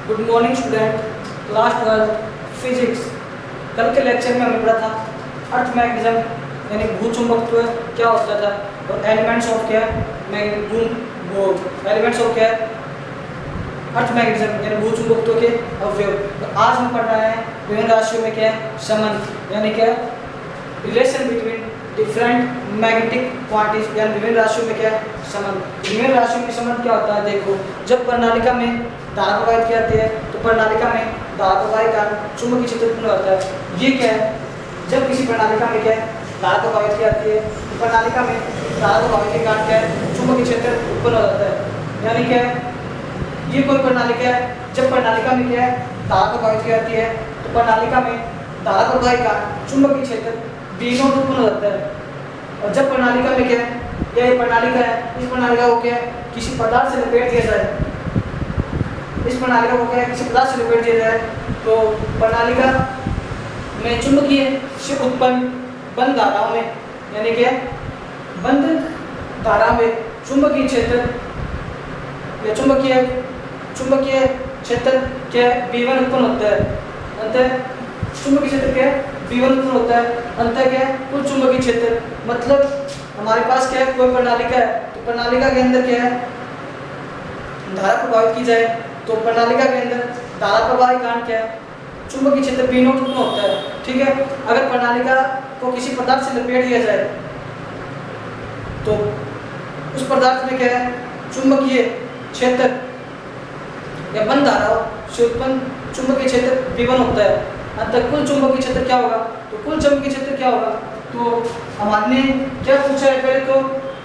Good morning student, class 12 physics. कल के lecture में हमें पढ़ा था अर्थ मैग्नेटिज्म यानी भूचुंबकत्व क्या होता था और एलिमेंट्स ऑफ क्या एलिमेंट्स ऑफ क्या अर्थ मैग्नेटिज्म यानी भूचुंबकत्व के अवयव। तो आज हम पढ़ रहे हैं विभिन्न राशियों में क्या संबंध यानी क्या relation between different magnetic quantities यानी विभिन्न राशियों में क्या संबंध। विभिन्न राशियों में संबंध क्या होता है? देखो, जब प्रणालिका में धारा प्रवाहित की जाती है तो प्रणालिका में धारा प्रवाहित का चुंबकीय क्षेत्र उत्पन्न होता है। ये क्या है? जब किसी प्रणालिका में क्या धारा प्रवाहित की जाती है तो प्रणालिका में धारा प्रवाहित के कारण क्या है चुंबकीय क्षेत्र उत्पन्न हो जाता है। यानी क्या है, ये कोई प्रणालिका है, जब प्रणालिका में क्या है धारा प्रवाहित की जाती है तो प्रणालिका में धारा प्रवाहित का चुंबकीय क्षेत्र B0 उत्पन्न हो जाता है। और जब प्रणालिका में क्या है, यह प्रणालिका है, इस प्रणालिका को क्या है किसी पदार्थ से लपेट दिया जाए, इस प्रणालिका को क्या है किसी पदार्थ से लपेट दिया जाए तो प्रणालिका में चुंबकीय से उत्पन्न बंद धाराओं में यानी क्या बंद धारा में चुंबकीय क्षेत्र या चुंबकीय क्षेत्र क्या B1 उत्पन्न होता है। अंतः चुंबकीय क्षेत्र क्या B1 उत्पन्न होता है। अंतः क्या कुल चुंबकीय क्षेत्र, मतलब हमारे पास क्या है कोई प्रणालिका है तो प्रणालिका के अंदर क्या है धारा प्रवाहित की जाए तो प्रणालिका के अंदर धारा प्रवाह के कारण क्या है चुंबकीय क्षेत्र B0 उत्पन्न होता है। ठीक है, अगर प्रणालिका को किसी पदार्थ से लपेट दिया जाए तो उस पदार्थ में क्या है चुंबकीय क्षेत्र या बंद धाराओं से उत्पन्न चुंबकीय क्षेत्र B1 होता है। अंतः कुल चुंबकीय क्षेत्र क्या होगा? तो कुल चुंबकीय क्षेत्र क्या होगा? तो हमारे क्या पूछा है पहले तो,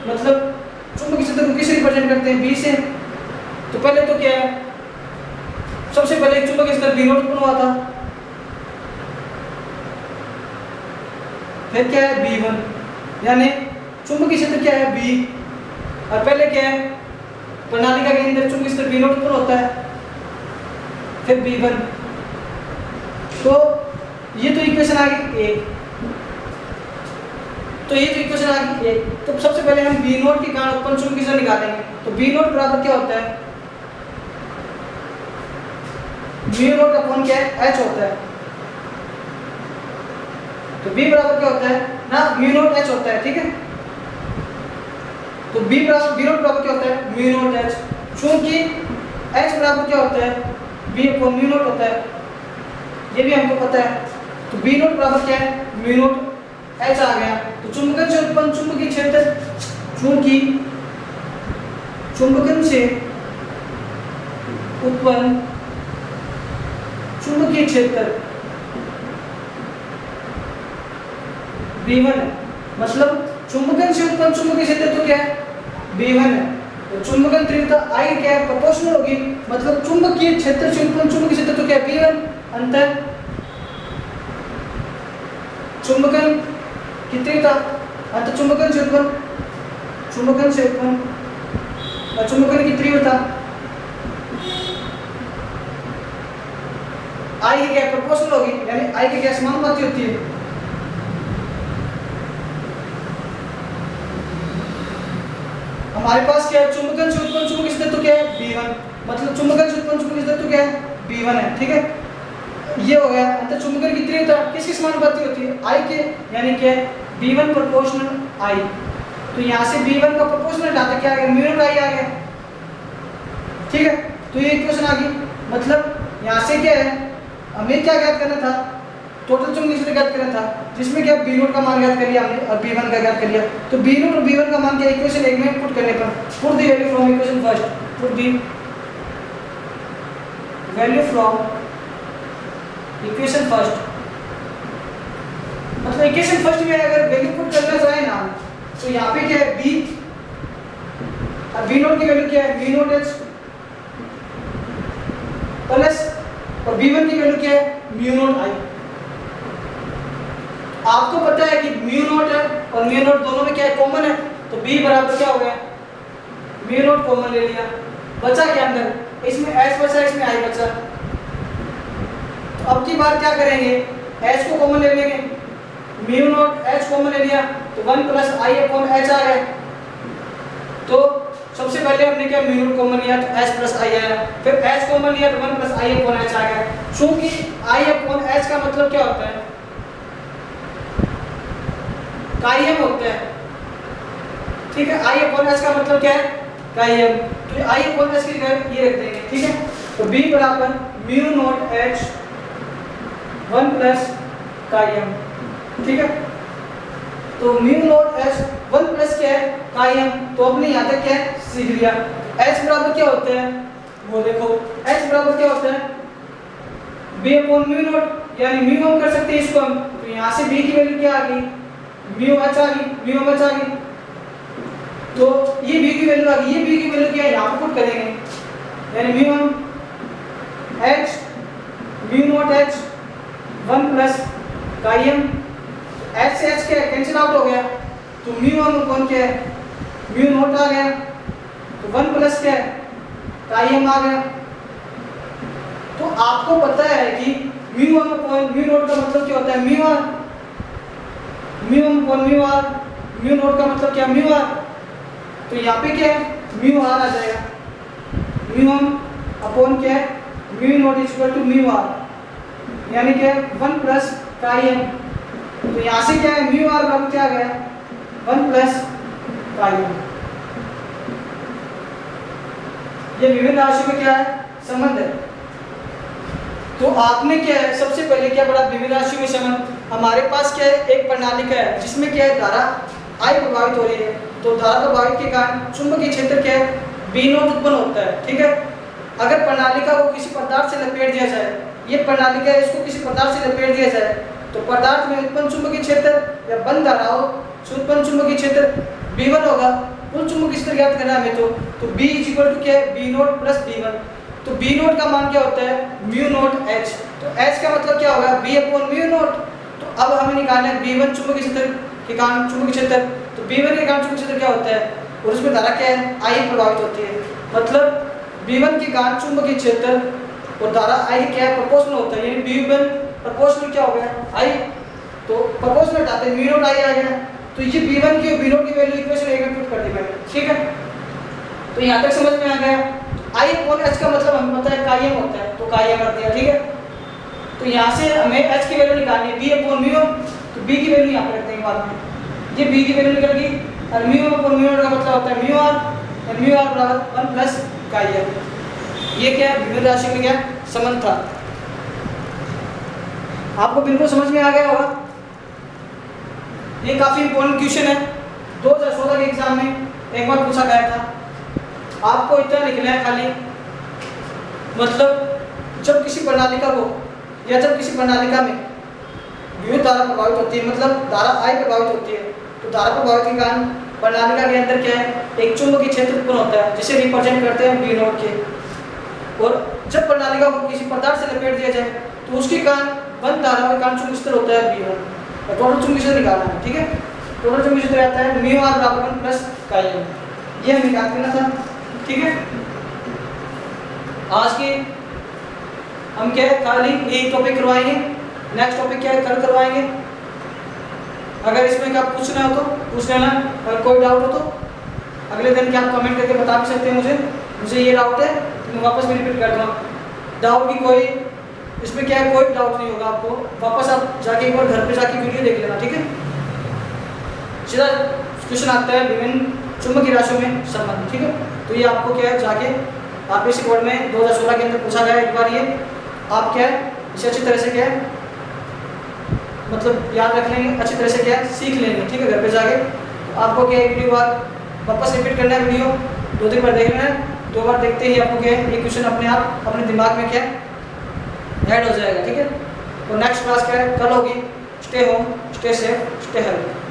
मतलब चुंबकीय क्षेत्र को किससे रिप्रेजेंट करते हैं? B से। तो पहले तो क्या है, सबसे पहले एक चुंबकीय क्षेत्र B0 उत्पन्न हुआ था, फिर क्या है B1 यानी चुंबकीय क्षेत्र क्या है B, और पहले क्या है प्रणालिका के अंदर चुंबकीय क्षेत्र B0 उत्पन्न होता है फिर B1। तो ये तो इक्वेशन आ गई एक, तो ये तो इक्वेशन आ गई एक। तो सबसे पहले हम B0 के कारण उत्पन्न चुंबकीय क्षेत्र निकालेंगे। तो B0 बराबर क्या होता है? म्यू0 का कोण क्या है? H होता है। तो B बराबर क्या होता है ना म्यू0 H होता है। ठीक है, तो B0 बराबर क्या होता है म्यू0 H। चूंकि H बराबर क्या होता है B अपॉन म्यू0 होता है, ये भी हमको पता है। तो B0 बराबर क्या है म्यू0 H आ गया। तो चुंबकन से उत्पन्न चुंबकीय क्षेत्र, चूंकि चुंबकन से उत्पन्न चुंबकीय क्षेत्र B1 है, मतलब चुंबकन से उत्पन्न चुंबकीय क्षेत्र तो क्या है B1 है। तो चुंबकन तीव्रता I क्या है प्रोपोर्शनल होगी, मतलब चुंबकीय क्षेत्र से उत्पन्न चुंबकीय क्षेत्र तो क्या है B1। अंतर चुंबकन की तीव्रता अंतर चुंबकन से उत्पन्न चुंबकन की तीव्रता I की क्या प्रोपोर्शनल होगी, यानी I की क्या समानुपाती होती है। हमारे पास क्या है चुंबकन से उत्पन्न चुंबकीय क्षेत्र तो क्या है B1, मतलब चुंबकन से उत्पन्न चुंबकीय क्षेत्र तो क्या है B1 है। ठीक है, ये हो गया। अंतर चुंबकन की तीव्रता किसकी समानुपाती होती है I के, यानी क्या B1 प्रोपोर्शनल I। तो यहाँ से B1 का प्रोपोर्शनल हटाते क्या आ गया म्यू0 I आ गया। ठीक है, तो ये इक्वेशन आ गई। मतलब यहाँ से क्या है हमें क्या ज्ञात करना था, टोटल चुंबकीय क्षेत्र ज्ञात करना था, जिसमें क्या B0 का मान ज्ञात कर लिया हमने और B1 का ज्ञात कर लिया। तो B0 और B1 का मान क्या इक्वेशन एक में पुट करने पर, put the value from equation first, put the value from equation first, मतलब इक्वेशन फर्स्ट में अगर वैल्यू पुट करना चाहे ना तो यहाँ पे क्या है B और B0 की वैल्यू क्या है म्यू0 H प्लस और B1 की वैल्यू क्या है म्यू0 I। आपको पता है कि म्यू0 है और म्यू0 दोनों में क्या है कॉमन है, तो B बराबर क्या हो गया म्यू0 कॉमन ले लिया, बचा क्या अंदर, इसमें H बचा इसमें I बचा। तो अब की बार क्या करेंगे, H को कॉमन ले लेंगे, म्यू0 H कॉमन ले लिया तो 1 प्लस I अपॉन H आ गया। तो सबसे पहले हमने क्या म्यू नॉट कॉमन लिया तो h प्लस आई आया, फिर h कॉमन लिया तो 1 प्लस आई अपॉन h आ गया। क्योंकि i अपॉन h का मतलब क्या होता है, काइम होता है, ठीक है। i अपॉन h का मतलब क्या है, काइम, तो i अपॉन h की जगह ये रख देंगे, ठीक है। तो b बराबर म्यू नॉट h 1 प्लस काइम, ठीक है। तो म्यू नॉट h 1 प्लस क्या है, काइम, तो अपने यहाँ तक क्या है सीख लिया। h बराबर क्या होता है, वो देखो h बराबर क्या होता है b अपॉन म्यू नॉट, यानी म्यू हम कर सकते हैं इसको हम, तो यहाँ से b की वैल्यू क्या आ गई, म्यू h आ गई, म्यू h आ गई, तो ये b की वैल्यू आ गई, ये b की वैल्यू क्या है यहाँ पे पुट करेंगे, यानी mu h mu naught h 1 plus काइम, h से h क्या है कैंसिल आउट हो गया, तो म्यू हम कौन क्या है म्यू नॉट आ गया, तो 1 प्लस क्या है काइम आ गया। तो आपको पता है कि म्यू हम अपॉन म्यू नॉट का मतलब क्या होता है म्यू आर, म्यू हम upon mu r, mu naught का मतलब क्या म्यू आर, तो यहाँ पे क्या है म्यू आर आ जाएगा, म्यू हम अपॉन क्या है mu naught is equal to mu r, यानी क्या है 1 प्लस काइम, तो यहाँ से क्या है म्यू आर बराबर क्या आ गया 1 प्लस काइम। ये विभिन्न राशियों में क्या है संबंध है। तो आपने क्या है सबसे पहले क्या पढ़ा विभिन्न राशियों में संबंध, हमारे पास क्या है एक प्रणालिका है जिसमें क्या है धारा I प्रभावित हो रही है, तो धारा प्रभावित के कारण चुंबकीय क्षेत्र क्या है B नॉट उत्पन्न होता है, ठीक है। अगर प्रणालिका को किसी पदार्थ से लपेट दिया जाए, ये प्रणालिका है इसको किसी पदार्थ से लपेट दिया जाए, तो पदार्थ में उत्पन्न चुंबकीय क्षेत्र या बंद धाराओं से उत्पन्न चुंबकीय क्षेत्र B1 होगा। कुल चुंबकीय क्षेत्र ज्ञात करना है हमें, तो B इज इक्वल टू क्या है B नॉट प्लस B1, तो B नॉट का मान क्या होता है म्यू नॉट H, तो H का मतलब क्या होगा B अपॉन म्यू नॉट। तो अब हमें निकालना है B1 चुंबकीय क्षेत्र के कारण चुंबकीय क्षेत्र, तो B1 के कारण चुंबकीय क्षेत्र क्या होता है और उसमें धारा क्या है I प्रभावित होती है, मतलब B1 के कारण चुंबकीय क्षेत्र और धारा I क्या है प्रोपोर्शनल होता है, यानी B1 प्रोपोर्शनल क्या हो गया I, तो प्रोपोर्शनल हटाते हैं म्यू नॉट I आ गया, तो ये B1 की और B नॉट की वैल्यू इक्वेशन 1 में पुट कर दी मैंने, ठीक है। तो यहाँ तक समझ में आ गया। I अपॉन H का मतलब हमें पता है काइम होता है, तो काइम कर दिया, ठीक है। तो यहाँ से हमें H की वैल्यू निकालनी है B अपॉन म्यू, तो B की वैल्यू यहाँ पे रख देंगे बाद में, ये B की वैल्यू निकल गई, और म्यू अपॉन म्यू नॉट का मतलब होता है म्यू आर, और म्यू आर बराबर 1 प्लस काइम। ये क्या है विभिन्न राशि में क्या संबंध था, आपको बिल्कुल समझ में आ गया होगा। ये काफी इंपॉर्टेंट क्वेश्चन है, 2016 के एग्जाम में एक बार पूछा गया था। आपको इतना लिखना है खाली, मतलब जब किसी प्रणालिका को या जब किसी प्रणालिका में विद्युत धारा प्रभावित होती है, मतलब धारा I प्रभावित होती है, तो धारा प्रभावित के कारण प्रणालिका के अंदर क्या है एक चुंबकीय क्षेत्र उत्पन्न होता है जिसे रिप्रेजेंट करते हैं B नॉट के, और जब प्रणालिका को किसी पदार्थ से लपेट दिया जाए तो उसके कारण बंद धारा के कारण चुंबकीय क्षेत्र होता है B1, और टोटल चुंबकीय क्षेत्र निकालना है, ठीक है। टोटल चुंबकीय क्षेत्र आता है म्यू आर बराबर 1 प्लस काइम, ये हमें याद करना था, ठीक है। आज के हम क्या है खाली यही टॉपिक करवाएंगे, नेक्स्ट टॉपिक क्या है कल करवाएंगे। अगर इसमें क्या पूछना हो तो पूछ लेना, अगर कोई डाउट हो तो अगले दिन क्या आप कमेंट करके बता भी सकते हैं मुझे ये डाउट है, तो मैं वापस भी रिपीट कर दूँगा। डाउट की कोई इसमें क्या है कोई डाउट नहीं होगा आपको, वापस आप जाके एक बार घर पे जाके वीडियो देख लेना, ठीक है। सीधा क्वेश्चन आता है विभिन्न चुंबकीय राशियों में संबंध, ठीक है। तो ये आपको क्या है जाके आप बेसिक बोर्ड में 2016 के अंदर पूछा गया एक बार, ये आप क्या है इसे अच्छी तरह से क्या है मतलब याद रख लेंगे, अच्छी तरह से क्या है सीख लेंगे, ठीक है। घर पे जाके आपको क्या है वीडियो बार वापस रिपीट करना है, वीडियो 2-3 बार देखना है, 2 बार देखते ही आपको क्या है ये क्वेश्चन अपने आप अपने दिमाग में क्या ऐड हो जाएगा, ठीक है। और नेक्स्ट क्लास क्या है कल होगी। Stay home, stay safe, stay healthy.